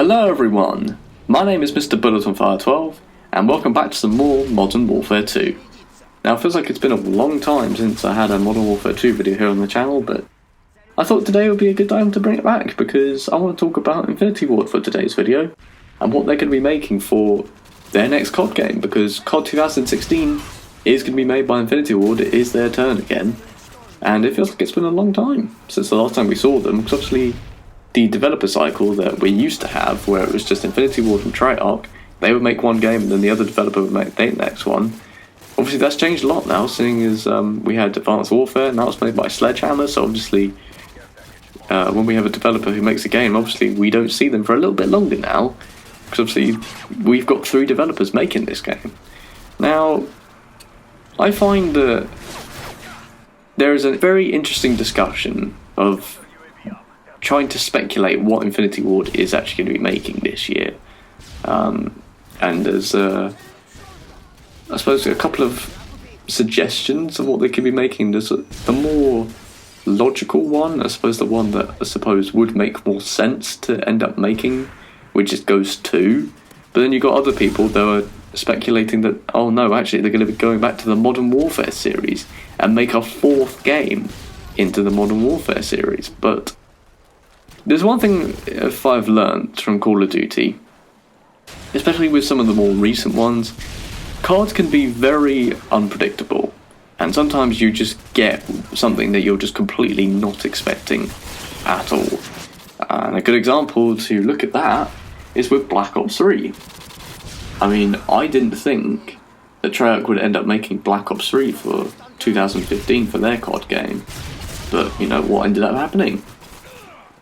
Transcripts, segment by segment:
Hello everyone, my name is Mr. Bullet on Fire 12 and welcome back to some more Modern Warfare 2. Now it feels like it's been a long time since I had a Modern Warfare 2 video here on the channel, but I thought today would be a good time to bring it back because I want to talk about Infinity Ward for today's video and what they're going to be making for their next COD game, because COD 2016 is going to be made by Infinity Ward. It is their turn again, and it feels like it's been a long time since the last time we saw them, because obviously the developer cycle that we used to have, where it was just Infinity Ward and Treyarch, they would make one game and then the other developer would make the next one. Obviously that's changed a lot now, seeing as we had Advanced Warfare, now it's made by Sledgehammer, so obviously when we have a developer who makes a game, obviously we don't see them for a little bit longer now, because obviously we've got 3 developers making this game. Now, I find that there is a very interesting discussion of trying to speculate what Infinity Ward is actually going to be making this year. And there's, I suppose, a couple of suggestions of what they could be making. There's the more logical one, I suppose the one that I suppose would make more sense to end up making, which is Ghost 2. But then you've got other people that are speculating that, oh no, actually they're going to be going back to the Modern Warfare series and make a 4th game into the Modern Warfare series. But there's one thing if I've learnt from Call of Duty, especially with some of the more recent ones, COD can be very unpredictable, and sometimes you just get something that you're just completely not expecting at all. And a good example to look at that is with Black Ops 3. I mean, I didn't think that Treyarch would end up making Black Ops 3 for 2015 for their COD game, but you know what ended up happening?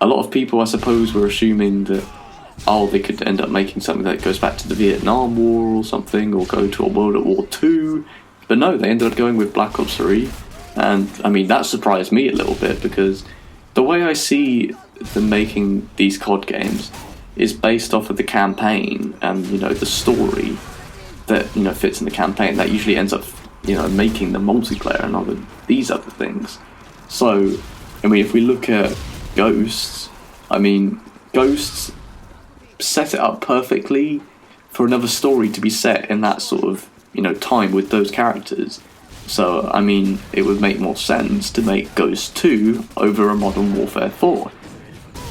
A lot of people, I suppose, were assuming that, oh, they could end up making something that goes back to the Vietnam War or something, or go to a World at War 2, but no, they ended up going with Black Ops 3, and I mean, that surprised me a little bit, because the way I see them making these COD games is based off of the campaign and, you know, the story that, you know, fits in the campaign. That usually ends up, you know, making the multiplayer and these other things. So, I mean, if we look at Ghosts, I mean, Ghosts set it up perfectly for another story to be set in that sort of, you know, time with those characters. So, I mean, it would make more sense to make Ghost 2 over a Modern Warfare 4.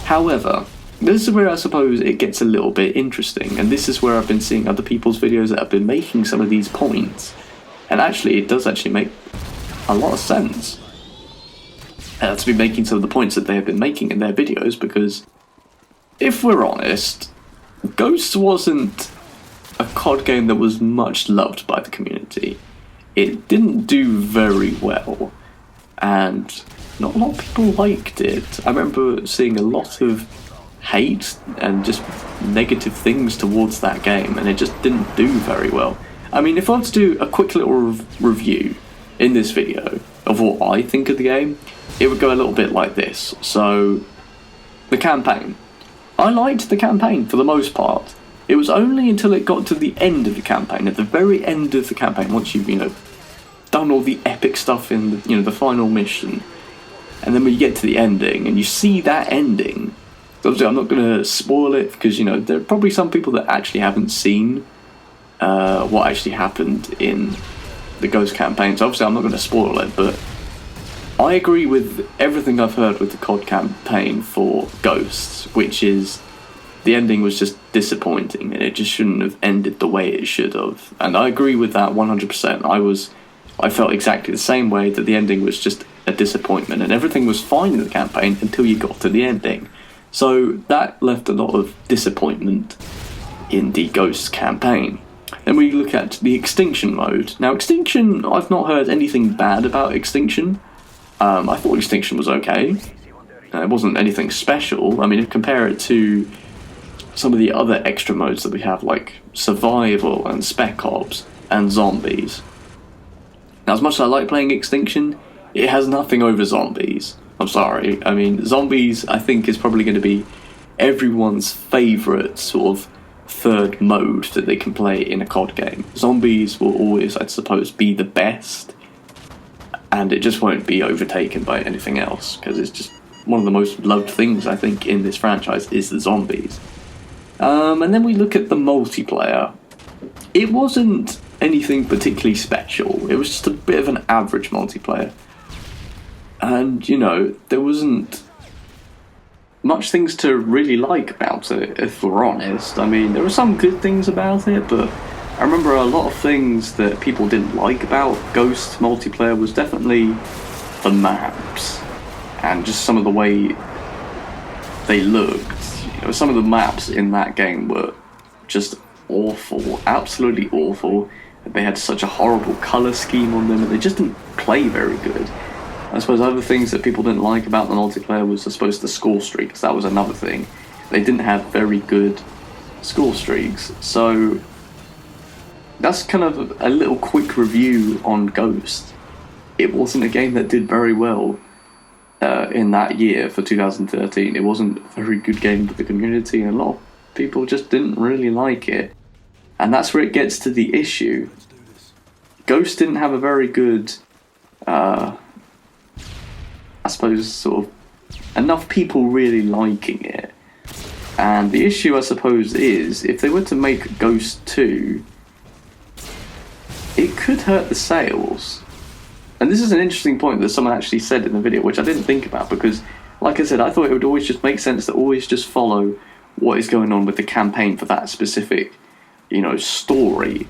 However, this is where I suppose it gets a little bit interesting, and this is where I've been seeing other people's videos that have been making some of these points, and actually it does actually make a lot of sense to be making some of the points that they have been making in their videos, because if we're honest, Ghosts wasn't a COD game that was much loved by the community. It didn't do very well, and not a lot of people liked it. I remember seeing a lot of hate and just negative things towards that game, and it just didn't do very well. I mean, if I were to do a quick little review in this video of what I think of the game, it would go a little bit like this. So, the campaign. I liked the campaign for the most part. It was only until it got to the end of the campaign, at the very end of the campaign, once you've, you know, done all the epic stuff in the, you know, the final mission, and then when you get to the ending and you see that ending, obviously I'm not going to spoil it, because, you know, there are probably some people that actually haven't seen what actually happened in the Ghost campaign, so obviously I'm not going to spoil it, but I agree with everything I've heard with the COD campaign for Ghosts, which is the ending was just disappointing and it just shouldn't have ended the way it should have. And I agree with that 100%. I felt exactly the same way, that the ending was just a disappointment and everything was fine in the campaign until you got to the ending. So that left a lot of disappointment in the Ghosts campaign. Then we look at the Extinction mode. Now Extinction, I've not heard anything bad about Extinction. I thought Extinction was okay. It wasn't anything special. I mean, if you compare it to some of the other extra modes that we have, like Survival and Spec Ops and Zombies. Now, as much as I like playing Extinction, it has nothing over Zombies. I'm sorry. I mean, Zombies, I think, is probably going to be everyone's favourite sort of third mode that they can play in a COD game. Zombies will always, I suppose, be the best, and it just won't be overtaken by anything else, because it's just one of the most loved things, I think, in this franchise is the zombies. And then we look at the multiplayer. It wasn't anything particularly special. It was just a bit of an average multiplayer. And, there wasn't much things to really like about it, if we're honest. I mean, there were some good things about it, but I remember a lot of things that people didn't like about Ghosts multiplayer was definitely the maps, and just some of the way they looked. Some of the maps in that game were just awful, absolutely awful. They had such a horrible colour scheme on them, and they just didn't play very good. I suppose other things that people didn't like about the multiplayer was, I suppose, the score streaks. That was another thing. They didn't have very good score streaks. So that's kind of a little quick review on Ghost. It wasn't a game that did very well in that year for 2013. It wasn't a very good game for the community, and a lot of people just didn't really like it. And that's where it gets to the issue. Ghost didn't have a very good... I suppose, sort of, enough people really liking it. And the issue, I suppose, is if they were to make Ghost 2, it could hurt the sales. And this is an interesting point that someone actually said in the video, which I didn't think about, because, like I said, I thought it would always just make sense to always just follow what is going on with the campaign for that specific, story.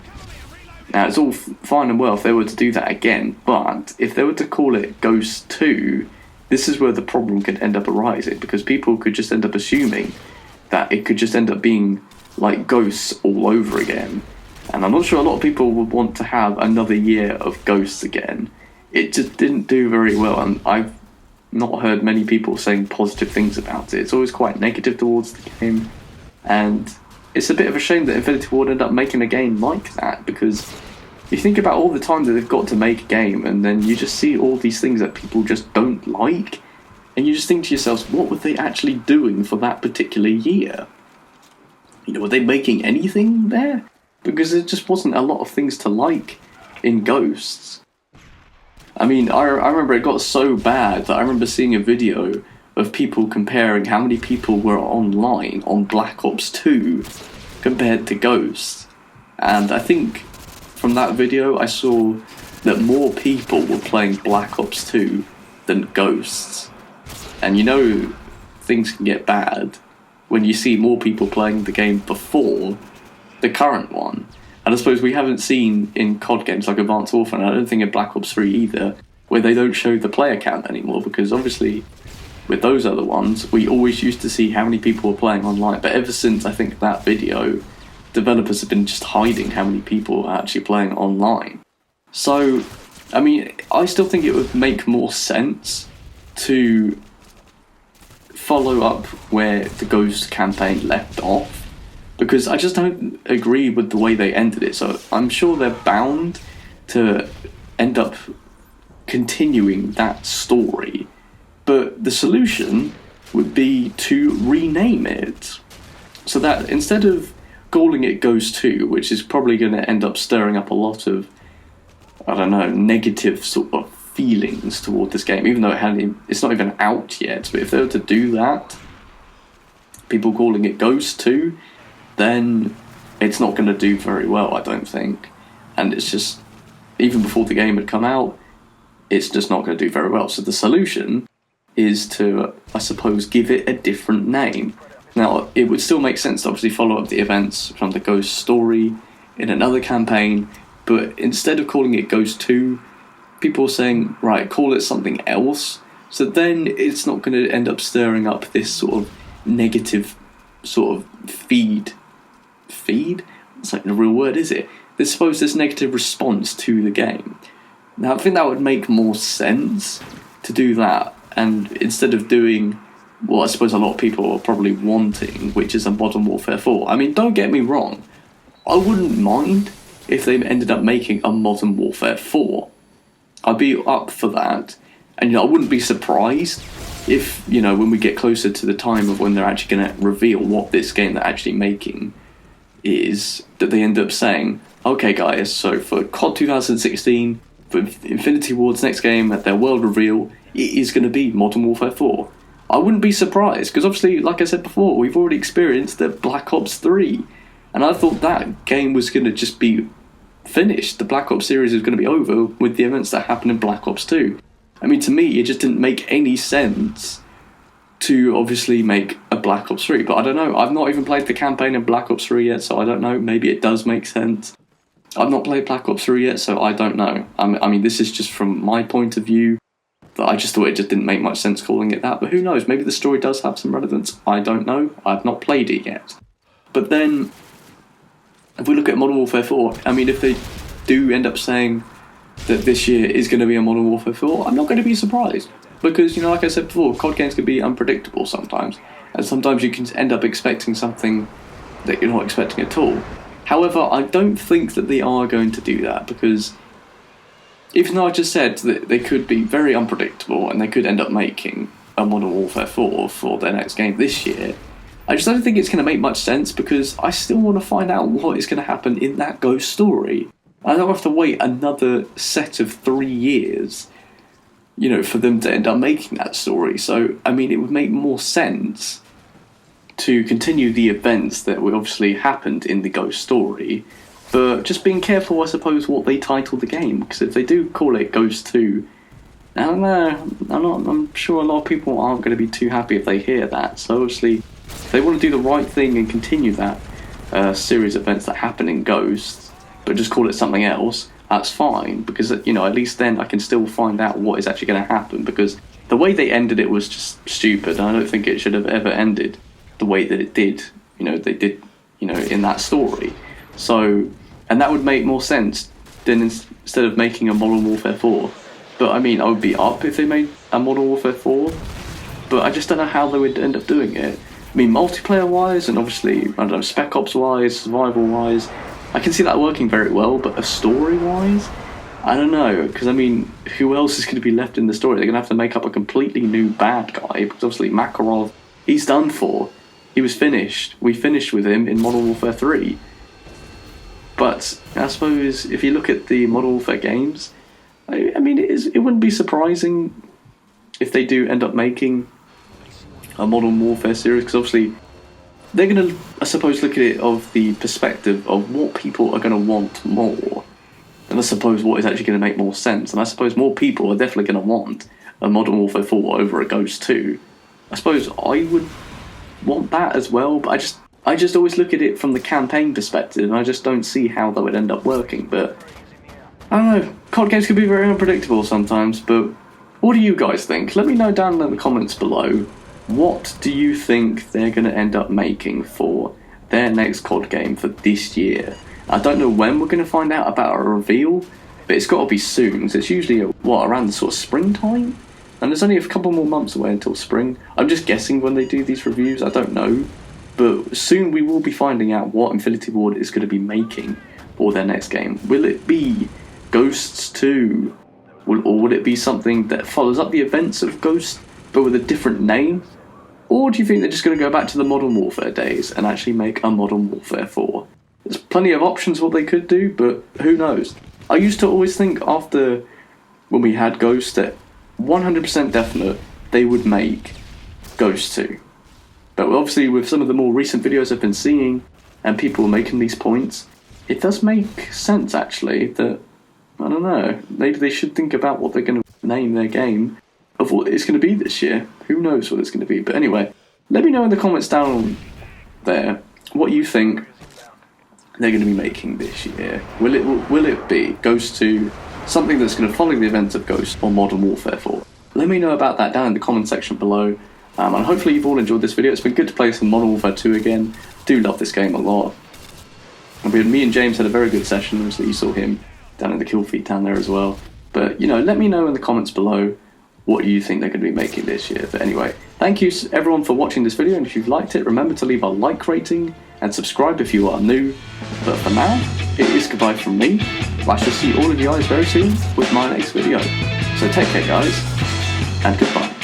Now, it's all fine and well if they were to do that again, but if they were to call it Ghost 2, this is where the problem could end up arising, because people could just end up assuming that it could just end up being like Ghosts all over again. And I'm not sure a lot of people would want to have another year of Ghosts again. It just didn't do very well, and I've not heard many people saying positive things about it. It's always quite negative towards the game, and it's a bit of a shame that Infinity Ward ended up making a game like that, because you think about all the time that they've got to make a game, and then you just see all these things that people just don't like, and you just think to yourselves, what were they actually doing for that particular year? Were they making anything there? Because there just wasn't a lot of things to like in Ghosts. I mean, I remember it got so bad that I remember seeing a video of people comparing how many people were online on Black Ops 2 compared to Ghosts. And I think from that video I saw that more people were playing Black Ops 2 than Ghosts. And things can get bad when you see more people playing the game before the current one. And I suppose we haven't seen in COD games like Advanced Warfare, and I don't think in Black Ops 3 either, where they don't show the player count anymore, because obviously with those other ones we always used to see how many people were playing online. But ever since I think that video, developers have been just hiding how many people are actually playing online. So, I mean, I still think it would make more sense to follow up where the Ghost campaign left off, because I just don't agree with the way they ended it. So I'm sure they're bound to end up continuing that story, but the solution would be to rename it, so that instead of calling it Ghost 2, which is probably going to end up stirring up a lot of, negative sort of feelings toward this game, even though it's not even out yet. But if they were to do that, people calling it Ghost 2, then it's not going to do very well, I don't think. And it's just, even before the game had come out, it's just not going to do very well. So the solution is to, I suppose, give it a different name. Now, it would still make sense to obviously follow up the events from the Ghost story in another campaign, but instead of calling it Ghost 2, people are saying, right, call it something else, so then it's not going to end up stirring up this sort of negative sort of feed? It's like the real word, is it? There's supposed this negative response to the game. Now, I think that would make more sense to do that, and instead of doing what I suppose a lot of people are probably wanting, which is a Modern Warfare 4. I mean, don't get me wrong, I wouldn't mind if they ended up making a Modern Warfare 4. I'd be up for that, and I wouldn't be surprised if, when we get closer to the time of when they're actually going to reveal what this game they're actually making is, that they end up saying, okay guys, so for COD 2016, for Infinity Ward's next game at their world reveal, it is going to be Modern Warfare 4. I wouldn't be surprised, because obviously, like I said before, we've already experienced the Black Ops 3, and I thought that game was going to just be finished. The Black Ops series was going to be over with the events that happened in Black Ops 2. I mean, to me, it just didn't make any sense to obviously make a Black Ops 3, but I don't know. I've not even played the campaign in Black Ops 3 yet, so I don't know. Maybe it does make sense. I've not played Black Ops 3 yet, so I don't know. I mean, this is just from my point of view, that I just thought it just didn't make much sense calling it that, but who knows? Maybe the story does have some relevance. I don't know. I've not played it yet. But then, if we look at Modern Warfare 4, I mean, if they do end up saying that this year is going to be a Modern Warfare 4, I'm not going to be surprised. Because, you know, like I said before, COD games can be unpredictable sometimes. And sometimes you can end up expecting something that you're not expecting at all. However, I don't think that they are going to do that, because even though I just said that they could be very unpredictable and they could end up making a Modern Warfare 4 for their next game this year, I just don't think it's going to make much sense, because I still want to find out what is going to happen in that Ghost story. I don't have to wait another set of 3 years, you know, for them to end up making that story. So, I mean, it would make more sense to continue the events that would obviously happened in the Ghost story, but just being careful, I suppose, what they title the game, because if they do call it Ghost 2, I don't know, I'm sure a lot of people aren't going to be too happy if they hear that. So obviously, if they want to do the right thing and continue that series of events that happen in Ghost, but just call it something else, that's fine, because, you know, at least then I can still find out what is actually going to happen, because the way they ended it was just stupid, and I don't think it should have ever ended the way that it did, you know, they did, you know, in that story. So, and that would make more sense than instead of making a Modern Warfare 4. But I mean, I would be up if they made a Modern Warfare 4, but I just don't know how they would end up doing it. I mean, multiplayer-wise, and obviously, I don't know, Spec Ops-wise, survival-wise, I can see that working very well, but a story-wise, I don't know, because I mean, who else is going to be left in the story? They're going to have to make up a completely new bad guy, because obviously Makarov, he's done for. He was finished. We finished with him in Modern Warfare 3. But I suppose if you look at the Modern Warfare games, I mean, it wouldn't be surprising if they do end up making a Modern Warfare series, because obviously they're going to, I suppose, look at it of the perspective of what people are going to want more, and I suppose what is actually going to make more sense. And I suppose more people are definitely going to want a Modern Warfare 4 over a Ghost 2. I suppose I would want that as well, but I just always look at it from the campaign perspective, and I just don't see how that would end up working. But I don't know, COD games can be very unpredictable sometimes, but what do you guys think? Let me know down in the comments below. What do you think they're going to end up making for their next COD game for this year? I don't know when we're going to find out about a reveal, but it's got to be soon, because it's usually, around the sort of springtime? And there's only a couple more months away until spring. I'm just guessing when they do these reviews, I don't know. But soon we will be finding out what Infinity Ward is going to be making for their next game. Will it be Ghosts 2? Or will it be something that follows up the events of Ghosts, but with a different name? Or do you think they're just going to go back to the Modern Warfare days and actually make a Modern Warfare 4? There's plenty of options what they could do, but who knows? I used to always think after when we had Ghost that 100% definite they would make Ghost 2. But obviously with some of the more recent videos I've been seeing and people making these points, it does make sense actually that, I don't know, maybe they should think about what they're going to name their game of what it's going to be this year. Who knows what it's going to be. But anyway, let me know in the comments down there what you think they're going to be making this year. Will it be Ghost 2, something that's going to follow the events of Ghost, or Modern Warfare 4? Let me know about that down in the comment section below. And hopefully you've all enjoyed this video. It's been good to play some Modern Warfare 2 again. I do love this game a lot. And me and James had a very good session. Obviously you saw him down in the kill feed down there as well. But, you know, let me know in the comments below what you think they're going to be making this year. But anyway, thank you everyone for watching this video, and if you've liked it, remember to leave a like rating and subscribe if you are new. But for now, it is goodbye from me. I shall see all of you guys very soon with my next video. So take care guys, and goodbye.